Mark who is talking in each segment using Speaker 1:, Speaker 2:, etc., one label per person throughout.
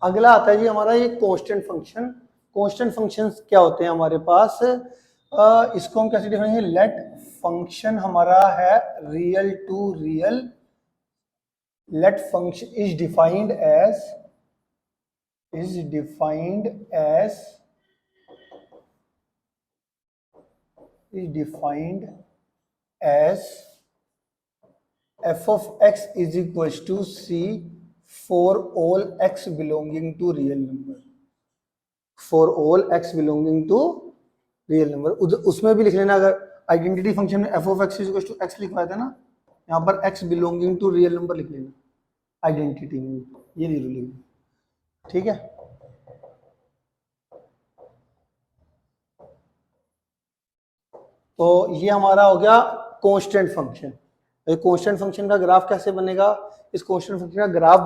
Speaker 1: अगला आता है जी हमारा ये कांस्टेंट फंक्शन। कांस्टेंट फंक्शंस क्या होते हैं हमारे पास, इसको हम कैसे डिफाइन करेंगे, लेट फंक्शन हमारा है real to real, let function is defined as f of x is equals to c for all x belonging to real number, for all x belonging to real number। उसमें भी लिख लेना, अगर identity function में f of x is equals to x लिखवाया था ना, यहाँ पर x belonging to real number लिख लेना आइडेंटिटी में, ये जरूर लिखना, ठीक है। तो ये हमारा हो गया कांस्टेंट फंक्शन। कांस्टेंट फंक्शन का ग्राफ कैसे बनेगा, इस कांस्टेंट फंक्शन का ग्राफ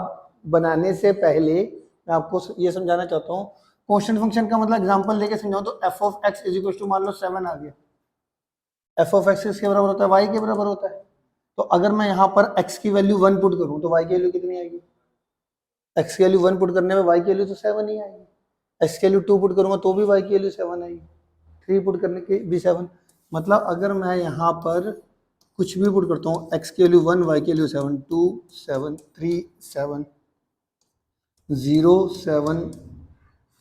Speaker 1: बनाने से पहले मैं आपको ये समझाना चाहता हूँ। कांस्टेंट फंक्शन का मतलब एग्जांपल लेके समझाऊं तो f of x is equal to मान लो 7 आ गया, f ऑफ x किसके बराबर होता है, y के बराबर होता है। तो अगर मैं यहाँ पर x की वैल्यू 1 पुट करूँ तो y की वैल्यू कितनी आएगी, x की वैल्यू 1 पुट करने में y की वैल्यू तो 7 ही आएगी, x की वैल्यू 2 पुट करूंगा तो भी y की वैल्यू 7 आएगी, 3 पुट करने की भी 7। मतलब अगर मैं यहाँ पर कुछ भी पुट करता हूँ, x की वैल्यू 1, y की वैल्यू 7, 2 7 3 7 0 7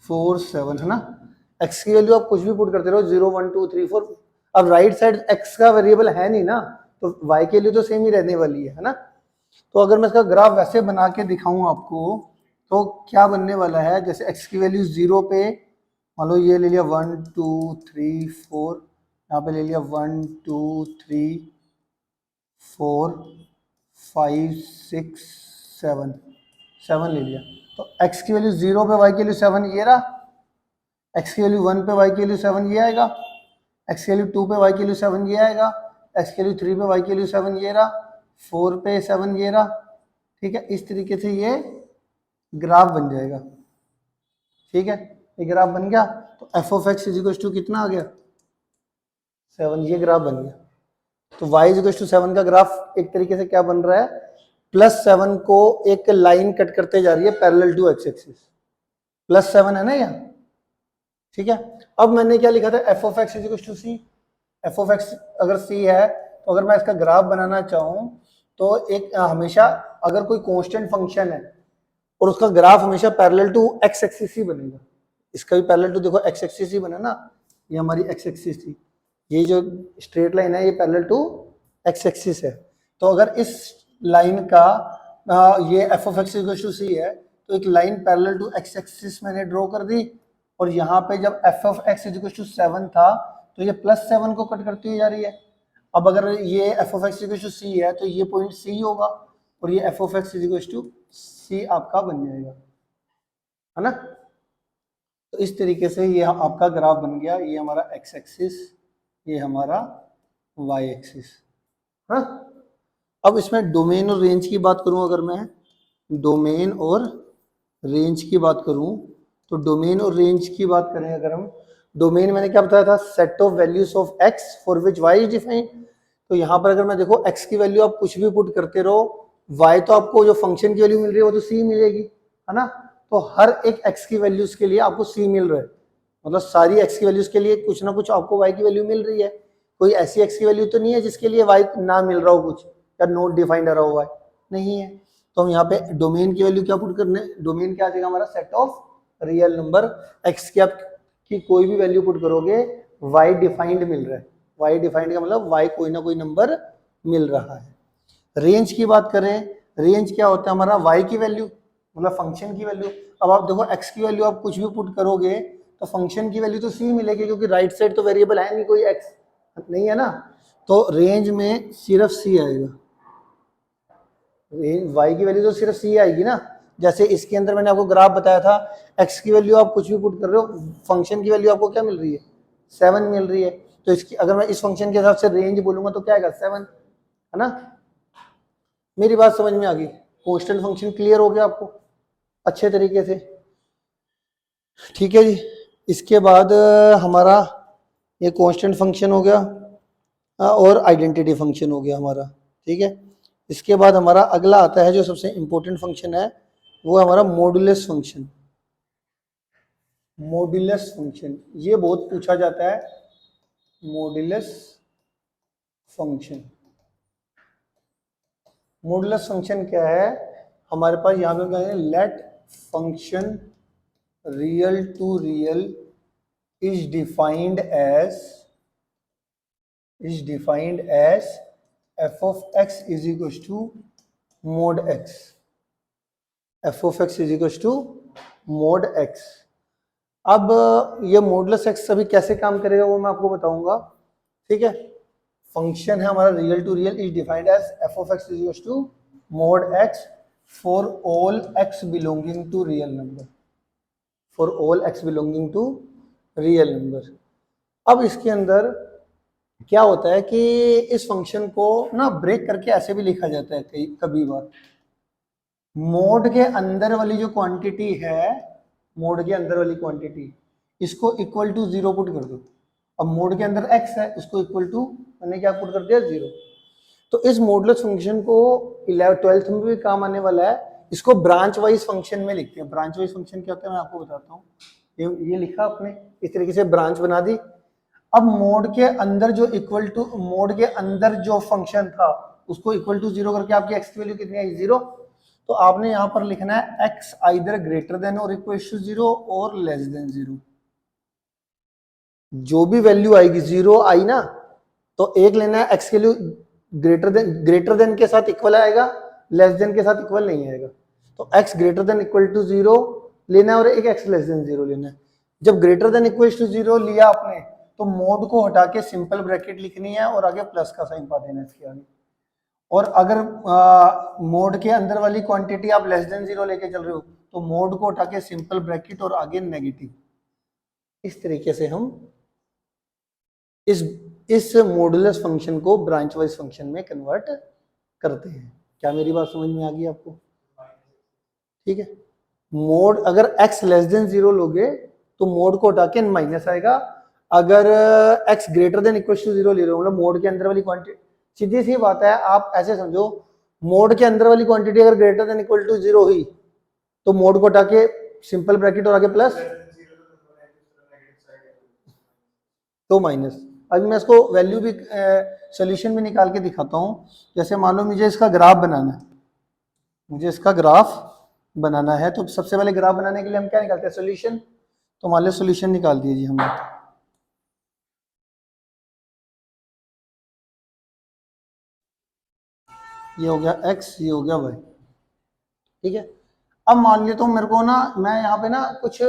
Speaker 1: 4 7 है ना, x की वैल्यू आप कुछ भी पुट करते रहो 0 1 2 3 4। अब राइट साइड x का वेरिएबल है नहीं ना, तो y की वैल्यू तो सेम ही रहने वाली है ना। तो अगर मैं इसका ग्राफ वैसे बना के दिखाऊं आपको तो क्या बनने वाला है, जैसे x की वैल्यू 0 पे मान लो ये ले लिया 1 2 3 4, यहाँ पे ले लिया 1 2 3 4 5 6 7 ले लिया। तो x की वैल्यू 0 पे y की वैल्यू 7 ये रहा, x की वैल्यू 1 पे y की वैल्यू 7 ये आएगा, x की वैल्यू 2 पे y की वैल्यू 7 ये आएगा, x की वैल्यू 3 पे y की वैल्यू 7 ये रहा, 4 पे 7 ये रहा, ठीक है। इस तरीके से ये ग्राफ बन जाएगा, ठीक है। ये ग्राफ बन गया तो f of x is equal to कितना आ गया, 7, ये ग्राफ बन गया। तो y इज इक्वल टू 7 का ग्राफ एक तरीके से क्या बन रहा है, +7 को एक लाइन कट करते जा रही है पैरेलल टू x एक्सिस, +7 है ना यहाँ, ठीक है। अब मैंने क्या लिखा था, f of x is equal to c, f of x अगर c है तो अगर मैं इसका ग्राफ बनाना चाहूँ तो एक हमेशा अगर कोई कांस्टेंट फंक्शन है और उसका ग्राफ हमेशा पैरेलल टू x एक्सिस ही बनेगा, इसका भी पैरेलल टू देखो x एक्सिस ही बना ना, ये हमारी x एक्सिस थी, ये जो स्ट्रेट लाइन है ये पैरेलल टू x एक्सिस है। तो अगर इस लाइन का ये f of x equal to c है तो एक line parallel to x axis मैंने ड्रॉ कर दी, और यहाँ पे जब f of x equal to 7 था तो ये +7 को कट करती हुई जा रही है। अब अगर ये f of x equal to c है तो ये पॉइंट c होगा और ये f of x equal to c आपका बन जाएगा, है ना। तो इस तरीके से ये आपका ग्राफ बन गया, ये हमारा x एक्सिस, ये हमारा y एक्सिस, हाँ। अब इसमें डोमेन और रेंज की बात करूं, अगर मैं डोमेन और रेंज की बात करूं तो डोमेन और रेंज की बात करें अगर हम, डोमेन मैंने क्या बताया था, set of values of x for which y is defined. तो यहाँ पर अगर मैं देखो x की वैल्यू आप कुछ भी पुट करते रहो, y तो आपको जो फंक्शन की वैल्यू मिल रही है वो तो c मिलेगी, है ना। तो हर एक x की वैल्यूज के लिए आपको c मिल रहा है, मतलब सारी x की वैल्यूज के लिए कुछ ना कुछ आपको y की वैल्यू मिल रही है। कोई ऐसी x की वैल्यू तो नहीं है जिसके लिए y ना मिल रहा हो कुछ, या नॉट डिफाइंड रहा हो y, नहीं है। तो हम यहाँ पे डोमेन की वैल्यू क्या पुट करने, डोमेन क्या आ जाएगा हमारा, set of real number, x की आप की कोई भी वैल्यू पुट करोगे y डिफाइंड मिल रहा है, y डिफाइंड का मतलब y कोई ना कोई नंबर मिल रहा है। रेंज की बात करें, रेंज क्या होता है हमारा, y की वैल्यू मतलब फंक्शन की वैल्यू। अब आप देखो x की वैल्यू आप कुछ भी पुट करोगे तो फंक्शन की वैल्यू तो c मिलेगी, क्योंकि राइट साइड तो वेरिएबल है नहीं, कोई x नहीं है ना। तो रेंज में सिर्फ c आएगा, y की वैल्यू तो सिर्फ c आएगी ना। जैसे इसके अंदर मैंने आपको ग्राफ बताया था, x की वैल्यू आप कुछ भी पुट कर रहे हो, फंक्शन की वैल्यू आपको क्या मिल रही है, 7 मिल रही है। तो इसकी अगर मैं इस फंक्शन के हिसाब से रेंज बोलूंगा तो क्या आएगा, 7, है ना। मेरी बात समझ में आ गई, कांस्टेंट फंक्शन क्लियर हो गया आपको अच्छे तरीके से, ठीक है जी। इसके बाद हमारा ये कांस्टेंट फंक्शन हो गया और आइडेंटिटी फंक्शन हो गया हमारा, ठीक है। इसके बाद हमारा अगला आता है जो सबसे इंपॉर्टेंट फंक्शन है, वो हमारा मॉडुलस फंक्शन। मॉड्यूलस फंक्शन, ये बहुत पूछा जाता है। मॉड्यूलस फंक्शन, मॉड्यूलस फंक्शन क्या है? हमारे पास यहाँ पे क्या है, let function real to real is defined as f of x is equals to mod x, f of x is equals to mod x। अब ये मॉडुलस x अभी कैसे काम करेगा वो मैं आपको बताऊंगा, ठीक है। फंक्शन है हमारा real to real is defined as f of x is equals to mod x for all x belonging to real number, for all x belonging to real number। अब इसके अंदर क्या होता है कि इस फंक्शन को ना ब्रेक करके ऐसे भी लिखा जाता है कभी बार, मोड के अंदर वाली जो क्वांटिटी है, मोड के अंदर वाली क्वांटिटी, इसको इक्वल टू 0 पुट कर दो। अब मोड के अंदर x है, इसको इक्वल टू मैंने क्या पुट कर दिया, 0। तो इस मॉडुलस फंक्शन को 12th में भी काम आने वाला है। इसको ब्रांच वाइज फंक्शन में लिखते हैं। ब्रांच वाइज फंक्शन क्या होता है मैं आपको बताता हूँ। ये लिखा आपने, इस तरीके से ब्रांच बना दी। अब मोड के अंदर जो इक्वल टू, मोड के अंदर जो फंक्शन था उसको इक्वल टू 0 करके आपकी x की वैल्यू कितनी आई, 0। तो आपने यहां पर लिखना है x आइदर ग्रेटर देन और इक्वल टू 0 और लेस देन 0। जो भी वैल्यू आएगी, 0 आई ना, तो एक लेना है x के लिए ग्रेटर देन के साथ इक्वल आएगा, लेस देन के साथ इक्वल नहीं आएगा। तो x greater than equal to 0 लेना है और एक x लेस देन 0 लेना है। जब ग्रेटर देन इक्वल टू 0 लिया आपने तो मोड को हटा के सिंपल ब्रैकेट लिखनी है और आगे प्लस का साइन पा देना है इसके आगे। और अगर मोड के अंदर वाली क्वांटिटी आप लेस देन 0 लेके चल रहे हो तो मोड को हटा के सिंपल ब्रैकेट और आगे नेगेटिव। इस तरीके से हम इस मॉडुलस फंक्शन को ब्रांच वाइज फंक्शन में कन्वर्ट करते हैं। क्या मेरी बात समझ में आ गई आपको? ठीक है। मोड अगर x लेस देन 0 लोगे तो मोड को हटा के माइनस आएगा। अगर x greater than equal to 0 ले रहे हो, मतलब मोड के अंदर वाली क्वांटिटी, सीधी सी बात है, आप ऐसे समझो, मोड के अंदर वाली क्वांटिटी अगर ग्रेटर देन इक्वल टू 0 हुई तो मोड को हटा के सिंपल ब्रैकेट और आगे प्लस तो माइनस। अभी मैं इसको वैल्यू भी सॉल्यूशन भी निकाल के दिखाता हूं। जैसे मान लो मुझे इसका ग्राफ बनाना है, तो सबसे पहले ग्राफ बनाने के लिए हम क्या निकालते हैं, सॉल्यूशन। तो मान लो सॉल्यूशन निकाल दिए जी हमने। ये हो गया x, ये हो गया y, ठीक है। अब मान लिया तो मेरे को ना, मैं यहाँ पे ना कुछ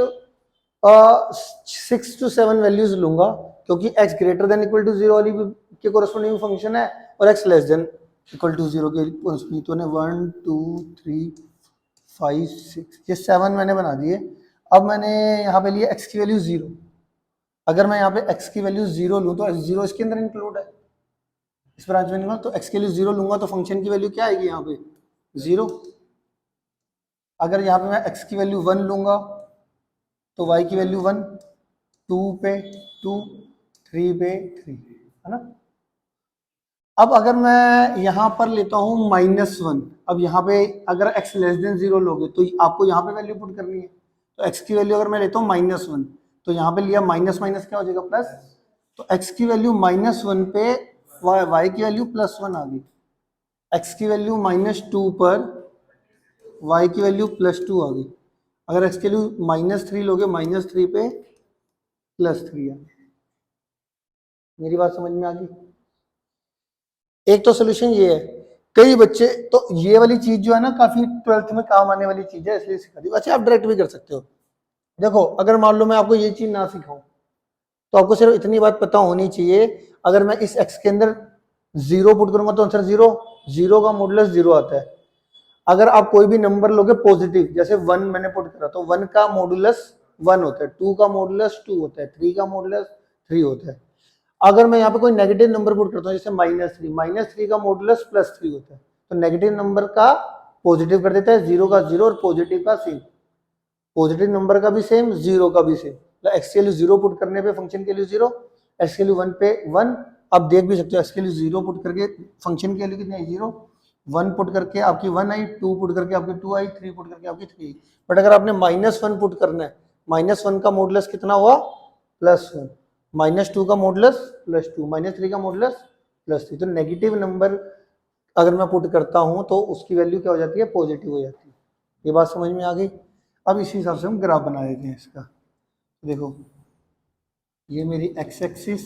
Speaker 1: 6 to 7 वैल्यूज लूंगा, क्योंकि x greater than equal to 0 वाली के कोरस्पोंडिंग फंक्शन है और x less than equal to 0 के कोरस्पोंडिंग। तो 1 2 3 5 6, ये 7 मैंने बना दिए। अब मैंने यहाँ पे लिया x की वैल्यू 0। अगर मैं यहाँ पे x की वैल्यू 0 लूँ तो 0 इसके अंदर इंक्लूड है, इस ब्रांच में। तो x के लिए 0 लूंगा तो फंक्शन की वैल्यू क्या आएगी यहाँ पे, 0। अगर यहाँ पे मैं x की वैल्यू 1 लूंगा तो y की वैल्यू 1, 2 पे 2, 3 पे 3, है ना। अब अगर मैं यहाँ पर लेता हूँ -1, अब यहाँ पे अगर x लेस देन 0 लोगे तो आपको यहाँ पे वैल्यू पुट करनी है। तो x की वैल्यू अगर मैं लेता हूँ -1, तो यहाँ पे लिया माइनस माइनस क्या हो जाएगा, प्लस। तो x की वैल्यू -1 पे y की वैल्यू +1 आ गई। x की वैल्यू -2 पर y की वैल्यू +2 आ गई। अगर x की वैल्यू -3 लोगे, -3 पे +3 आ गई। मेरी बात समझ में आ गई? एक तो सोल्यूशन ये है। कई बच्चे तो ये वाली चीज जो है ना, काफी 12th में काम आने वाली चीज है, इसलिए सिखा दी। अच्छा, आप डायरेक्ट भी कर सकते हो। देखो, अगर मान लो मैं आपको ये चीज ना सिखाऊं तो आपको सिर्फ इतनी बात पता होनी चाहिए, अगर मैं इस x के अंदर 0 पुट करूंगा तो आंसर 0, 0 का मॉडुलस 0 आता है। अगर आप कोई भी नंबर लोगे पॉजिटिव, जैसे 1 मैंने पुट करा तो 1 का मॉडुलस 1 होता है, 2 का मॉडुलस 2 होता है, 3 का मॉडुलस 3 होता है। अगर मैं यहाँ पे कोई नेगेटिव नंबर पुट करता हूँ, जैसे -3 का मॉडुलस +3 होता है, तो नेगेटिव नंबर का पॉजिटिव कर देता है, 0 का 0 और पॉजिटिव का सेम, पॉजिटिव नंबर का भी सेम, 0 का भी सेम। एक्स के लिए 0 पुट करने पे फंक्शन के लिए 0, एक्स के लिए 1 पे 1। आप देख भी सकते हो, एक्स के लिए 0 पुट करके फंक्शन के लिए कितनी आई, 0। 1 पुट करके आपकी 1 आई, 2 पुट करके आपकी 2 आई, 3 पुट करके आपकी 3 आई। बट अगर आपने -1 पुट करना है, -1 का मॉडुलस कितना हुआ, +1, -2 का मॉडुलस +2, -3 का मॉडुलस +3। तो नेगेटिव नंबर अगर मैं पुट करता हूं तो उसकी वैल्यू क्या हो जाती है, पॉजिटिव हो जाती है। ये बात समझ में आ गई। अब इसी हिसाब से हम ग्राफ बना देते हैं इसका। देखो ये मेरी x एक्सिस,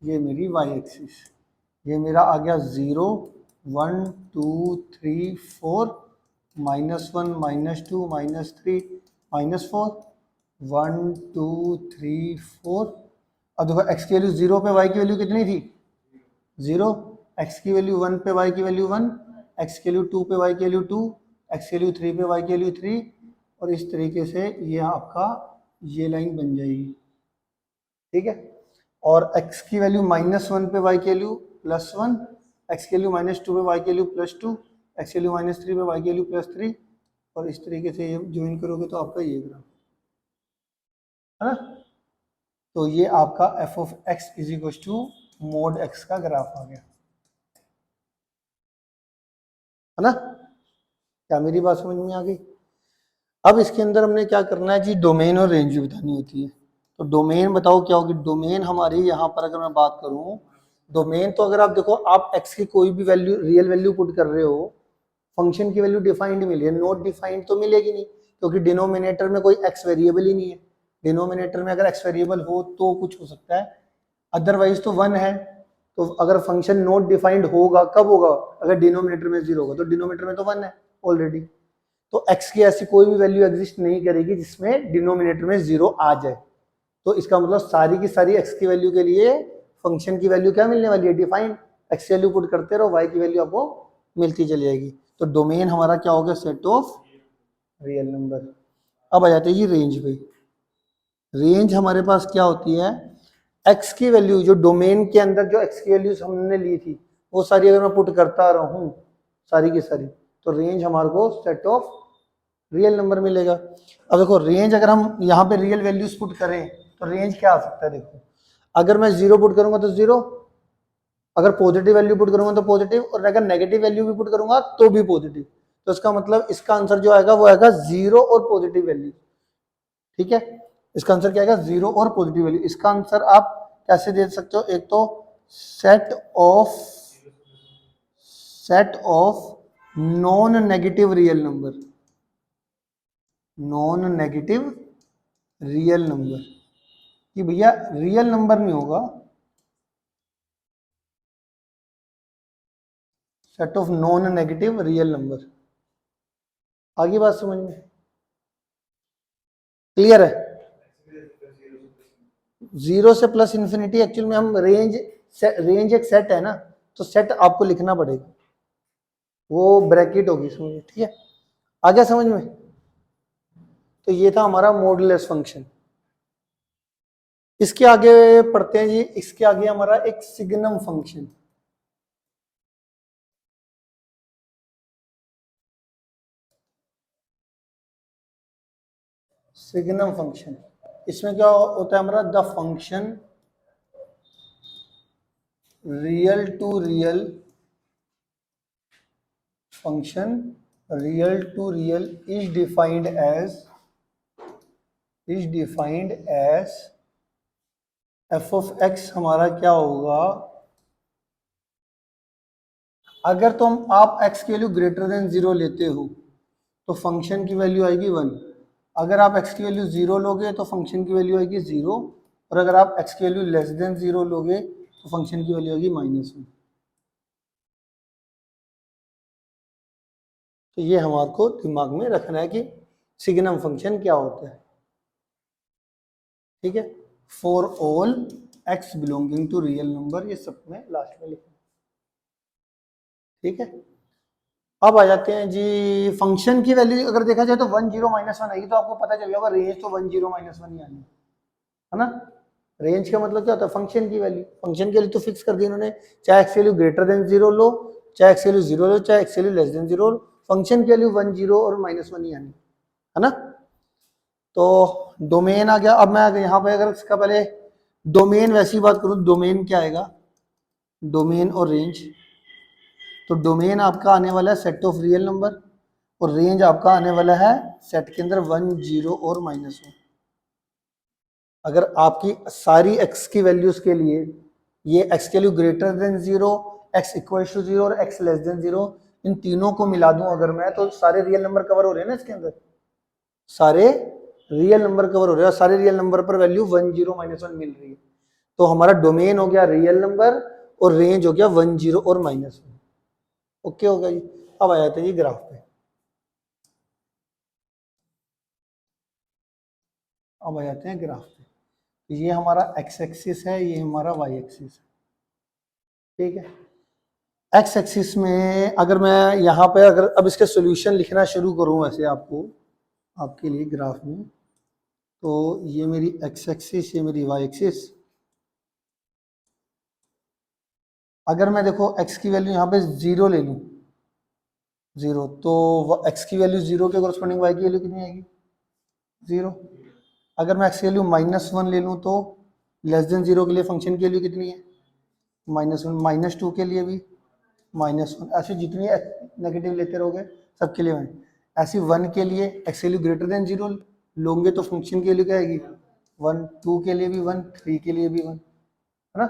Speaker 1: ये मेरी y एक्सिस, ये मेरा आ गया 0 1 2 3 4, -1 -2 -3 -4, 1 2 3 4। अब देखो x की वैल्यू 0 पे y की वैल्यू कितनी थी, 0, x की वैल्यू 1 पे y की वैल्यू 1, x की वैल्यू 2 पे y की वैल्यू 2, x की वैल्यू 3 पे y की वैल्यू 3, और इस तरीके से ये आपका ये लाइन बन जाएगी, ठीक है। और x की वैल्यू -1 पे y की वैल्यू +1, x की वैल्यू -2 पे y की वैल्यू +2, x की वैल्यू -3 पे y की वैल्यू +3, और इस तरीके से ये ज्वाइन करोगे तो आपका ये ग्राफ है ना। तो ये आपका f of x is equal to mod x का ग्राफ आ गया, है ना। क्या मेरी बात समझ में आ गई। अब इसके अंदर हमने क्या करना है जी, डोमेन और रेंज भी बतानी होती है। तो डोमेन बताओ क्या होगी। डोमेन हमारी यहाँ पर अगर मैं बात करूँ, डोमेन तो अगर आप देखो, आप x की कोई भी वैल्यू, रियल वैल्यू पुट कर रहे हो, फंक्शन की वैल्यू डिफाइंड मिली है, नॉट डिफाइंड तो मिलेगी नहीं, क्योंकि डिनोमिनेटर में कोई x वेरिएबल ही नहीं है। डिनोमिनेटर में अगर x वेरिएबल हो तो कुछ हो सकता है, अदरवाइज तो 1 है। तो अगर फंक्शन नॉट डिफाइंड होगा कब होगा, अगर डिनोमिनेटर में 0 होगा, तो डिनोमिनेटर में तो 1 है ऑलरेडी। तो x की ऐसी कोई भी वैल्यू एग्जिस्ट नहीं करेगी जिसमें डिनोमिनेटर में 0 आ जाए। तो इसका मतलब सारी की सारी x की वैल्यू के लिए फंक्शन की वैल्यू क्या मिलने वाली है, डिफाइंड। x की वैल्यू पुट करते रहो, y की वैल्यू आपको मिलती चली जाएगी। तो डोमेन हमारा क्या हो गया, सेट ऑफ रियल नंबर। अब आ जाते हैं जी रेंज पे। रेंज हमारे पास क्या होती है, x की वैल्यू जो डोमेन के अंदर जो x की वैल्यूज हमने ली थी वो सारी अगर मैं पुट करता रहूं सारी की सारी, तो रेंज हमारे को सेट ऑफ रियल नंबर मिलेगा। अब देखो रेंज अगर हम यहाँ पे रियल वैल्यूज पुट करें तो रेंज क्या आ सकता है। देखो अगर मैं 0 पुट करूंगा तो 0, अगर पॉजिटिव वैल्यू पुट करूंगा तो पॉजिटिव, और अगर नेगेटिव वैल्यू भी पुट करूंगा तो भी पॉजिटिव। तो इसका मतलब इसका आंसर जो आएगा वो आएगा 0 और पॉजिटिव वैल्यू, ठीक है। इसका आंसर क्या आएगा, 0 और पॉजिटिव वैल्यू। इसका आंसर आप कैसे दे सकते हो, एक तो set of non negative real number, non negative real number, कि भैया रियल नंबर नहीं होगा, set of non negative real number. आगे बात समझ में क्लियर है। 0 से प्लस इंफिनिटी एक्चुअल में हम रेंज एक सेट है ना, तो सेट आपको लिखना पड़ेगा, वो ब्रैकेट होगी समझ, ठीक है। आ गया समझ में। तो ये था हमारा मॉडुलस फंक्शन। इसके आगे पढ़ते हैं जी, इसके आगे हमारा एक सिग्नम फंक्शन। सिग्नम फंक्शन, इसमें क्या होता है हमारा, the function real to real function real to real is defined as F of X. हमारा क्या होगा, अगर तो हम आप x की वैल्यू ग्रेटर देन 0 लेते हो तो फंक्शन की वैल्यू आएगी 1। अगर आप x की वैल्यू 0 लोगे तो फंक्शन की वैल्यू आएगी 0, और अगर आप x की वैल्यू लेस देन 0 लोगे तो फंक्शन की वैल्यू आएगी -1। तो ये हमारे को दिमाग में रखना है कि सिग्नम फंक्शन क्या होता है, ठीक है। For all x belonging to real number, ये सब में लास्ट में लिखना, ठीक है। अब आ जाते हैं जी फंक्शन की वैल्यू। अगर देखा जाए तो 1 0 -1 आएगी, तो आपको पता चल जाएगा रेंज तो 1 0 -1 ही आनी है ना। रेंज का मतलब क्या होता है, फंक्शन की वैल्यू। फंक्शन की वैल्यू तो फिक्स कर दी उन्होंने, चाहे एक्स वैल्यू ग्रेटर देन 0 लो, चाहे एक्स वैल्यू 0 लो, चाहे एक्स वैल्यू लेस देन 0 लो, फंक्शन की वैल्यू 1 0 और -1 ही आनी है ना। तो डोमेन आ गया। अब मैं यहाँ पे अगर इसका पहले डोमेन वैसी बात करूँ, डोमेन क्या आएगा, डोमेन और रेंज। तो डोमेन आपका आने वाला है सेट ऑफ रियल नंबर, और रेंज आपका आने वाला है सेट के अंदर 1 0 और -1। अगर आपकी सारी x की वैल्यूज के लिए ये x के लिए greater than 0, x equal to 0 और x लेस देन 0, इन तीनों को मिला दूं अगर मैं, तो सारे रियल नंबर कवर हो रहे हैं ना इसके अंदर, सारे रियल नंबर कवर हो रहे हैं, सारे रियल नंबर पर वैल्यू 1 0 -1 मिल रही है। तो हमारा डोमेन हो गया रियल नंबर और रेंज हो गया 1 0 और -1। ओके हो गया जी। अब आ जाते हैं जी ग्राफ पे। अब आ जाते हैं ग्राफ पे। ये हमारा x एक्सिस है, ये हमारा y एक्सिस है, ठीक है। x एक्सिस में अगर मैं यहाँ पे अगर अब इसके सॉल्यूशन लिखना शुरू करूँ वैसे आपको, आपके लिए ग्राफ में, तो ये मेरी x एक्सिस, ये मेरी y एक्सिस। अगर मैं देखो x की वैल्यू यहाँ पे 0 ले लूँ, 0, तो x की वैल्यू 0 के कोरस्पोंडिंग y की वैल्यू कितनी आएगी, 0। अगर मैं x की वैल्यू -1 ले लूँ तो लेस देन 0 के लिए फंक्शन की वैल्यू कितनी है, -1, -2 के लिए भी -1, ऐसे जितनी नेगेटिव लेते रहोगे सबके लिए 1। ऐसी 1 के लिए x वैल्यू ग्रेटर देन 0 लोगे तो फंक्शन की वैल्यू क्या आएगी, 1, 2 के लिए भी 1, 3 के लिए भी 1, है ना।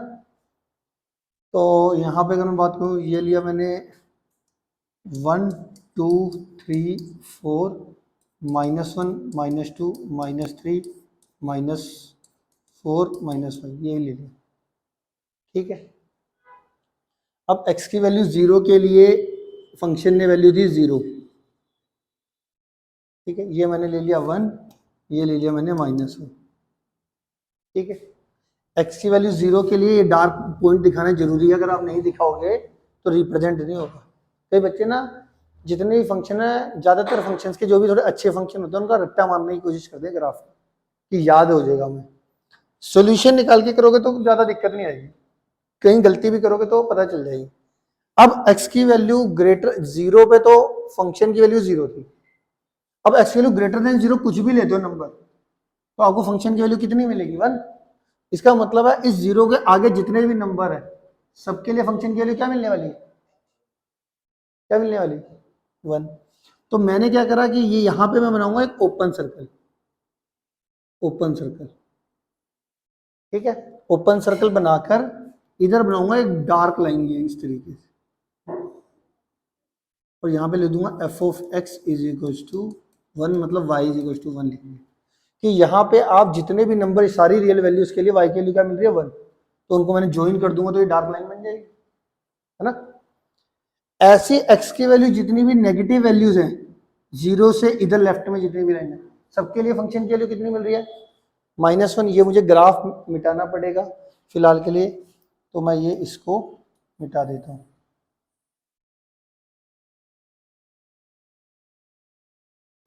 Speaker 1: तो यहाँ पे अगर मैं बात करूँ, ये लिया मैंने 1 2 3 4 -1 -2 -3 -4 -5, ये ले लिया, ठीक है। अब x की वैल्यू 0 के लिए फंक्शन ने वैल्यू दी 0, ठीक है। ये मैंने ले लिया 1, ये ले लिया मैंने -1, ठीक है। x की वैल्यू 0 के लिए ये डार्क पॉइंट दिखाना जरूरी है, अगर आप नहीं दिखाओगे तो रिप्रेजेंट नहीं होगा। कई बच्चे ना जितने भी फंक्शन है, ज़्यादातर फंक्शंस के जो भी थोड़े अच्छे फंक्शन होते हैं उनका रट्टा मारने की कोशिश करते हैं ग्राफ कि याद हो जाएगा हमें। सॉल्यूशन निकाल के करोगे तो ज़्यादा दिक्कत नहीं आएगी, कहीं गलती भी करोगे तो पता चल जाएगी। अब x की वैल्यू ग्रेटर 0 पे तो फंक्शन की वैल्यू 0 थी। अब x की वैल्यू ग्रेटर देन 0 कुछ भी लेते हो नंबर, तो आपको फंक्शन की वैल्यू कितनी मिलेगी, 1। इसका मतलब है इस 0 के आगे जितने भी नंबर है सबके लिए फंक्शन की वैल्यू क्या मिलने वाली है, क्या मिलने वाली, 1। तो मैंने क्या करा कि ये यहां पे मैं बनाऊंगा एक ओपन सर्कल, ओपन सर्कल, ठीक है। ओपन सर्कल बनाकर इधर बनाऊंगा एक डार्क लाइन, ये इस तरीके से, और यहाँ पे ले दूंगा f of x is equal to 1, मतलब y इज इक्वल टू 1 लिखेंगे कि यहाँ पे आप जितने भी नंबर सारी रियल वैल्यूज के लिए y की वैल्यू क्या मिल रही है, 1, तो उनको मैंने ज्वाइन कर दूंगा तो ये डार्क लाइन बन जाएगी, है ना। ऐसी x की वैल्यू जितनी भी नेगेटिव वैल्यूज हैं 0 से इधर लेफ्ट में जितनी भी लाइन है सबके लिए फंक्शन की वैल्यू कितनी मिल रही है, -1। ये मुझे ग्राफ मिटाना पड़ेगा फिलहाल के लिए, तो मैं ये इसको मिटा देता हूँ।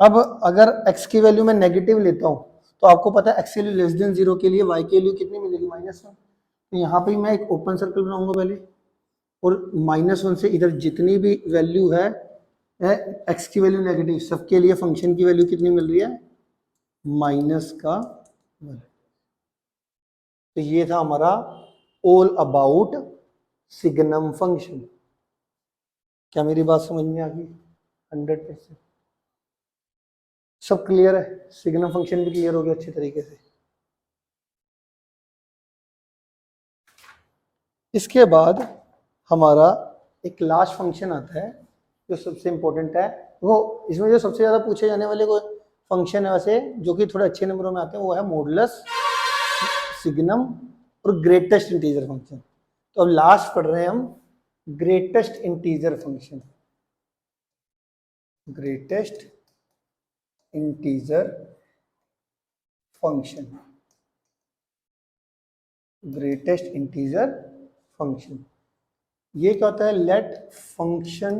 Speaker 1: अब अगर x की वैल्यू मैं नेगेटिव लेता हूँ तो आपको पता है x की वैल्यू लेस देन 0 के लिए y की वैल्यू कितनी मिलेगी, -1। तो यहाँ पे मैं एक ओपन सर्कल बनाऊंगा पहले, और -1 से इधर जितनी भी वैल्यू है x की वैल्यू नेगेटिव, सबके लिए फंक्शन की वैल्यू कितनी मिल रही है, -1। तो ये था हमारा ऑल अबाउट सिग्नम फंक्शन। क्या मेरी बात समझ में आ गई, 100%? सब क्लियर है, सिग्नम फंक्शन भी क्लियर हो गया अच्छी तरीके से। इसके बाद हमारा एक लास्ट फंक्शन आता है जो सबसे इंपॉर्टेंट है, वो इसमें जो सबसे ज्यादा पूछे जाने वाले कोई फंक्शन है वैसे, जो कि थोड़े अच्छे नंबरों में आते हैं, वो है मॉडुलस, सिग्नम और ग्रेटेस्ट इंटीजर फंक्शन। तो अब लास्ट पढ़ रहे हैं हम greatest integer function, greatest integer function, greatest integer function. ये क्या होता है, let function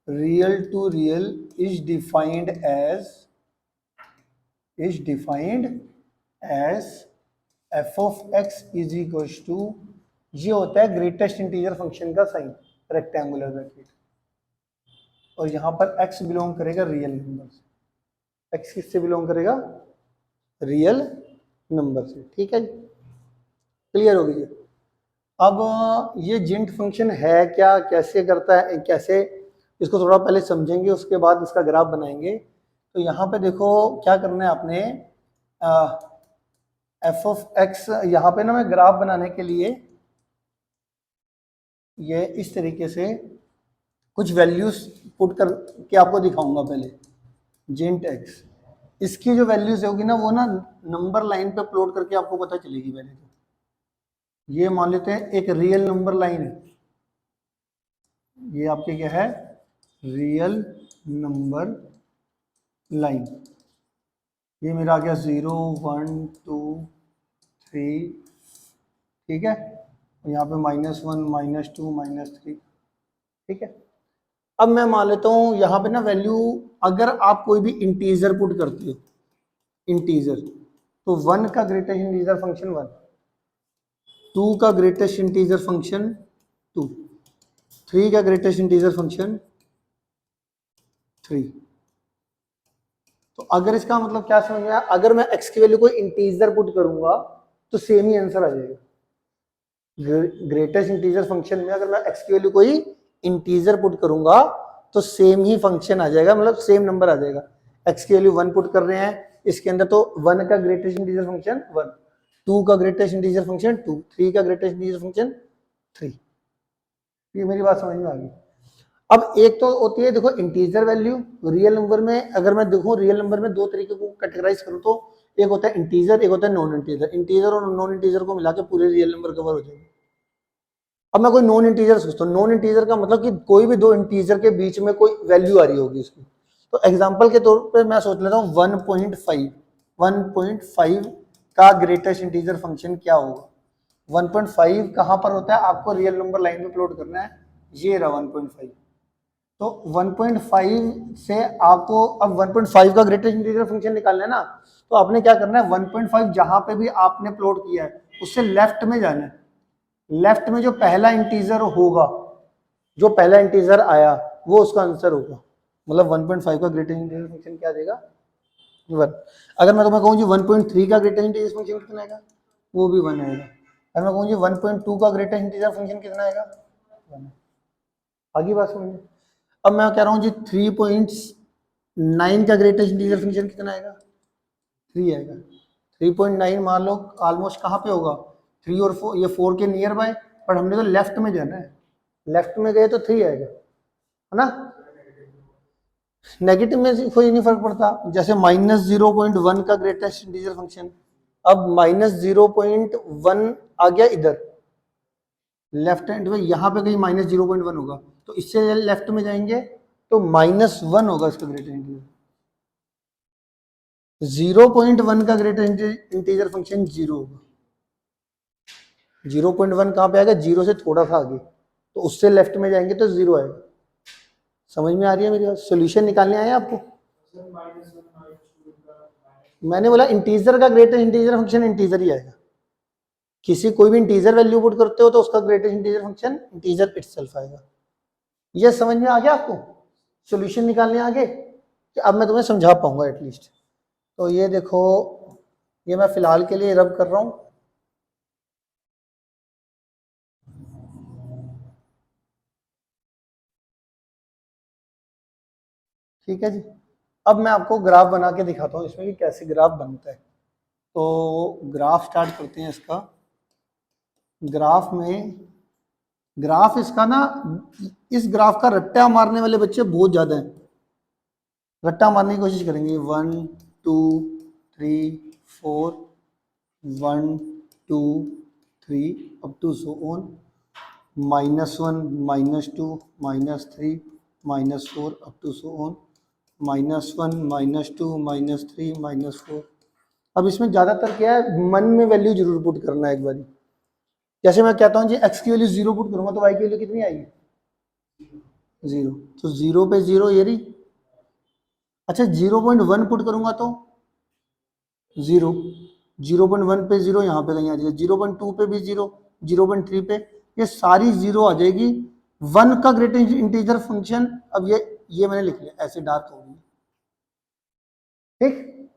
Speaker 1: real to real is defined as F of X is equal to, ये होता है ग्रेटेस्ट इंटीजर फंक्शन का साइन, रेक्टेंगुलर ब्रैकेट, और यहां पर x बिलोंग करेगा रियल नंबर से, x किससे बिलोंग करेगा, रियल नंबर से, ठीक है। क्लियर हो गई। अब ये जिंट फंक्शन है क्या, कैसे करता है, कैसे, इसको थोड़ा पहले समझेंगे, उसके बाद इसका ग्राफ बनाएंगे। तो यहाँ पे देखो क्या करना है आपने, एफ ऑफ एक्स, यहाँ पे ना मैं ग्राफ बनाने के लिए ये इस तरीके से कुछ वैल्यूज पुट कर के आपको दिखाऊंगा पहले। जेंट एक्स, इसकी जो वैल्यूज होगी ना वो ना नंबर लाइन पे प्लॉट करके आपको पता चलेगी। पहले तो ये मान लेते हैं एक रियल नंबर लाइन है, ये आपके क्या है, रियल नंबर लाइन। ये मेरा आ गया 0 1 2 3, ठीक है, यहाँ पे -1 -2 -3, ठीक है। अब मैं मान लेता हूँ यहाँ पे ना वैल्यू, अगर आप कोई भी इंटीजर पुट करते हो, इंटीजर, तो 1 का ग्रेटेस्ट इंटीजर फंक्शन 1, 2 का ग्रेटेस्ट इंटीजर फंक्शन 2, 3 का ग्रेटेस्ट इंटीजर फंक्शन 3। तो अगर इसका मतलब क्या समझ में आया, अगर मैं x की वैल्यू कोई इंटीजर पुट करूंगा तो सेम ही आंसर आ जाएगा। ग्रेटेस्ट इंटीजर फंक्शन में अगर मैं x की वैल्यू कोई इंटीजर पुट करूंगा तो सेम ही फंक्शन आ जाएगा, मतलब सेम नंबर आ जाएगा। x की वैल्यू 1 पुट कर रहे हैं इसके अंदर, तो 1 का ग्रेटेस्ट इंटीजर फंक्शन 1, 2 का ग्रेटेस्ट इंटीजर फंक्शन 2, 3 का ग्रेटेस्ट इंटीजर फंक्शन 3। ये मेरी बात समझ में आ गई। अब एक तो होती है देखो इंटीजर वैल्यू, रियल नंबर में अगर मैं देखूं, रियल नंबर में दो तरीके को कैटेगराइज करूं तो एक होता है इंटीजर, एक होता है नॉन इंटीजर। इंटीजर और नॉन इंटीजर को मिला के पूरे रियल नंबर कवर हो जाएंगे। अब मैं कोई नॉन इंटीजर सोचता हूँ, नॉन इंटीजर का मतलब कि कोई भी दो इंटीजर के बीच में कोई वैल्यू आ रही होगी इसकी। तो एग्जांपल के तौर पे मैं सोच लेता हूँ 1.5 का ग्रेटेस्ट इंटीजर फंक्शन क्या होगा। 1.5 कहाँ पर होता है, आपको रियल नंबर लाइन पे प्लॉट करना है, ये रहा 1.5। तो 1.5 से आपको अब 1.5 का ग्रेटेस्ट इंटीजर फंक्शन निकालना है ना, तो आपने क्या करना है, 1.5 जहां पे भी आपने प्लॉट किया है उससे लेफ्ट में जाना है। लेफ्ट में जो पहला इंटीजर होगा, जो पहला इंटीजर आया वो उसका आंसर होगा। मतलब 1.5 का ग्रेटेस्ट इंटीजर फंक्शन क्या देगा, 1। अगर मैं तुम्हें कहूँ जी 1.3 का ग्रेटेस्ट इंटीजर फंक्शन कितना आएगा, वो भी 1 आएगा। अगर मैं कहूँ जी 1.2 का ग्रेटेस्ट इंटीजर फंक्शन कितना आएगा, 1। आगे बात समझिए। अब मैं कह रहा हूँ जी 3.9 का ग्रेटेस्ट इंटीजर फंक्शन कितना आएगा, 3 आएगा। 3.9 मान लो ऑलमोस्ट कहाँ पे होगा, 3 और 4, ये 4 के नियर बाय, पर हमने तो लेफ्ट में जाना है, लेफ्ट में गए तो 3 आएगा, है ना। नेगेटिव में कोई नहीं फर्क पड़ता, जैसे -0.1 का ग्रेटेस्ट इंटीजर फंक्शन, अब -0.1 आ गया इधर लेफ्ट हैंड में, यहाँ पे कहीं -0.1 होगा, तो इससे लेफ्ट में जाएंगे तो -1 होगा इसका ग्रेटेस्ट इंटीजर। 0.1 का ग्रेटेस्ट इंटीजर फंक्शन 0 होगा। 0.1 कहाँ पे आएगा, 0 से थोड़ा सा आगे, तो उससे लेफ्ट में जाएंगे तो 0 आएगा। समझ में आ रही है मेरी बात, सोल्यूशन निकालने आए आपको। मैंने बोला इंटीजर का ग्रेटेस्ट इंटीजर फंक्शन इंटीजर ही आएगा। किसी कोई भी इंटीजर वैल्यू पुट करते हो तो उसका greatest integer function integer itself आएगा। ये समझ में आ गया आपको, सोल्यूशन निकालने आगे कि अब मैं तुम्हें समझा पाऊंगा एटलीस्ट। तो ये देखो, ये मैं फिलहाल के लिए रब कर रहा हूं। ठीक है जी, अब मैं आपको ग्राफ बना के दिखाता हूँ इसमें कि कैसे ग्राफ बनता है। तो ग्राफ स्टार्ट करते हैं इसका। ग्राफ में, ग्राफ इसका ना, इस ग्राफ का रट्टा मारने वाले बच्चे बहुत ज्यादा हैं, रट्टा मारने की कोशिश करेंगे। 1 2 3 4, 1 2 3 up to so on, -1 -2 -3 -4 up to so on, -1 -2 -3 -4। अब इसमें ज्यादातर क्या है, मन में वैल्यू जरूर पुट करना है एक बार। जैसे मैं कहता हूँ जी x की वैल्यू 0 पुट करूंगा तो y की वैल्यू कितनी आएगी, 0। तो 0 पे 0 ये रही। अच्छा 0.1 पुट करूंगा तो 0, 0.1 पे 0 यहाँ पे कहीं आ जाएगा, 0.2 पे भी 0, 0.3 पे, ये सारी 0 आ जाएगी। 1 का ग्रेटेस्ट इंटीजर फंक्शन, अब ये मैंने लिख लिया ऐसे डार्क हो गई, ठीक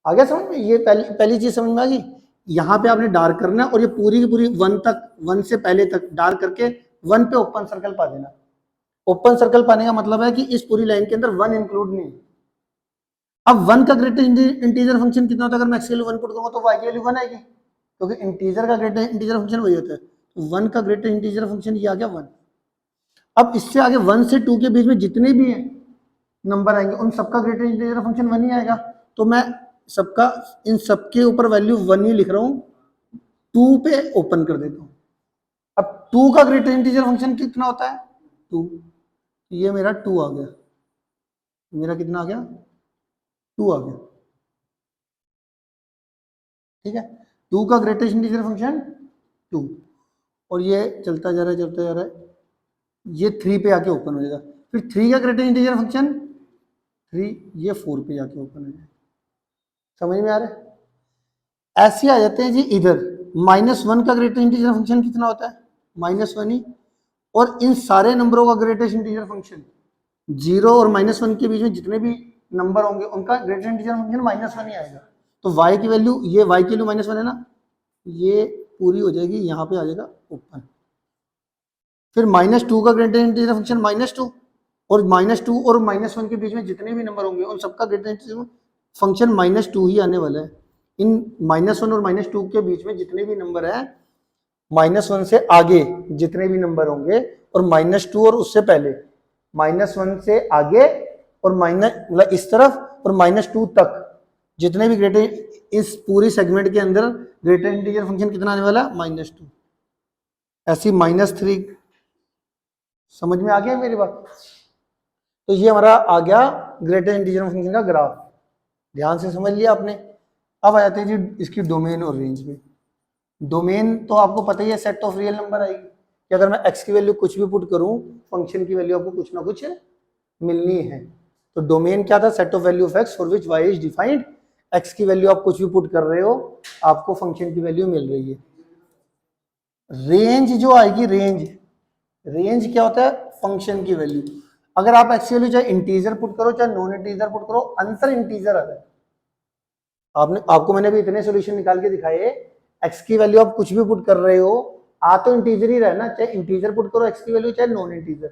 Speaker 1: आ गया समझ में। ये पहली चीज समझ में आ गई। यहाँ पे आपने डार्क करना है और ये पूरी की पूरी 1 तक, 1 से पहले तक डार्क करके 1 पे ओपन सर्कल पा देना। ओपन सर्कल पाने का मतलब है कि इस पूरी लाइन के अंदर 1 इंक्लूड नहीं है। अब 1 का ग्रेटेस्ट इंटीजर फंक्शन कितना होता है? अगर मैं x की वैल्यू 1 पुट करूंगा तो y की वैल्यू 1 आएगी, क्योंकि इंटीजर का ग्रेटेस्ट इंटीजर फंक्शन वही होता है। तो 1 का ग्रेटेस्ट इंटीजर फंक्शन ये आ गया 1। अब इससे आगे 1 से 2 के बीच में जितने भी हैं नंबर आएंगे उन सबका ग्रेटेस्ट इंटीजर फंक्शन 1 ही आएगा। तो मैं सबका इन सबके ऊपर वैल्यू 1 ही लिख रहा हूं, 2 पे ओपन कर देता हूं। अब 2 का ग्रेटेस्ट इंटीजर फंक्शन कितना होता है? 2। ये मेरा 2 आ गया, मेरा कितना आ गया? 2 आ गया, ठीक है। 2 का ग्रेटेस्ट इंटीजर फंक्शन 2, और ये चलता जा रहा है चलता जा रहा है, ये 3 पे आके ओपन हो जाएगा। फिर 3 का ग्रेटेस्ट इंटीजर फंक्शन 3, ये 4 पे जाके ओपन हो जाएगा। समझ में आ रहा है? ऐसे आ जाते हैं जी इधर। -1 का ग्रेटेस्ट इंटीजर फंक्शन कितना होता है? -1 ही। और इन सारे नंबरों का ग्रेटेस्ट इंटीजर फंक्शन 0 और -1 के बीच में जितने भी नंबर होंगे उनका ग्रेटेस्ट इंटीजर फंक्शन -1 ही आएगा। तो y की वैल्यू, ये y की वैल्यू -1 है ना, ये पूरी हो जाएगी, यहाँ पे आ जाएगा ओपन। फिर -2 का ग्रेटेस्ट इंटीजर फंक्शन -2, और -2 और -1 के बीच में जितने भी नंबर होंगे उन सबका ग्रेटेस्ट इंटीजर फंक्शन -2 ही आने वाला है। इन -1 और -2 के बीच में जितने भी नंबर है, -1 से आगे जितने भी नंबर होंगे और -2 और उससे पहले, -1 से आगे और मतलब इस तरफ और -2 तक जितने भी ग्रेटेस्ट, इस पूरी सेगमेंट के अंदर ग्रेटेस्ट इंटीजर फंक्शन कितना आने वाला? -2। ऐसी -3। समझ में आ गया मेरी बात? तो ये हमारा आ गया ग्रेटेस्ट इंटीजर फंक्शन का ग्राफ, ध्यान से समझ लिया आपने। अब आ जाते हैं जी इसकी डोमेन और रेंज में। डोमेन तो आपको पता ही है, सेट ऑफ रियल नंबर आएगी कि अगर मैं x की वैल्यू कुछ भी पुट करूं, फंक्शन की वैल्यू आपको कुछ ना कुछ मिलनी है। तो डोमेन क्या था? Set of value of x for which y is defined. x की वैल्यू आप कुछ भी पुट कर रहे हो, आपको फंक्शन की वैल्यू मिल रही है। रेंज जो आएगी, रेंज क्या होता है? फंक्शन की वैल्यू। अगर आप x की वैल्यू चाहे इंटीजर पुट करो चाहे नॉन इंटीजर पुट करो, आंसर इंटीजर आ रहा है। आपको मैंने भी इतने सोल्यूशन निकाल के दिखाए, x की वैल्यू आप कुछ भी पुट कर रहे हो, आ तो इंटीजर ही रहना, चाहे इंटीजर पुट करो x की वैल्यू चाहे नॉन इंटीजर।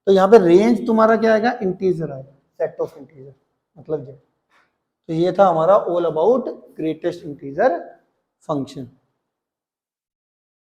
Speaker 1: तो यहाँ पे रेंज तुम्हारा क्या आएगा? इंटीजर आएगा, सेट ऑफ इंटीजर, मतलब ये। तो ये था हमारा all about greatest integer function.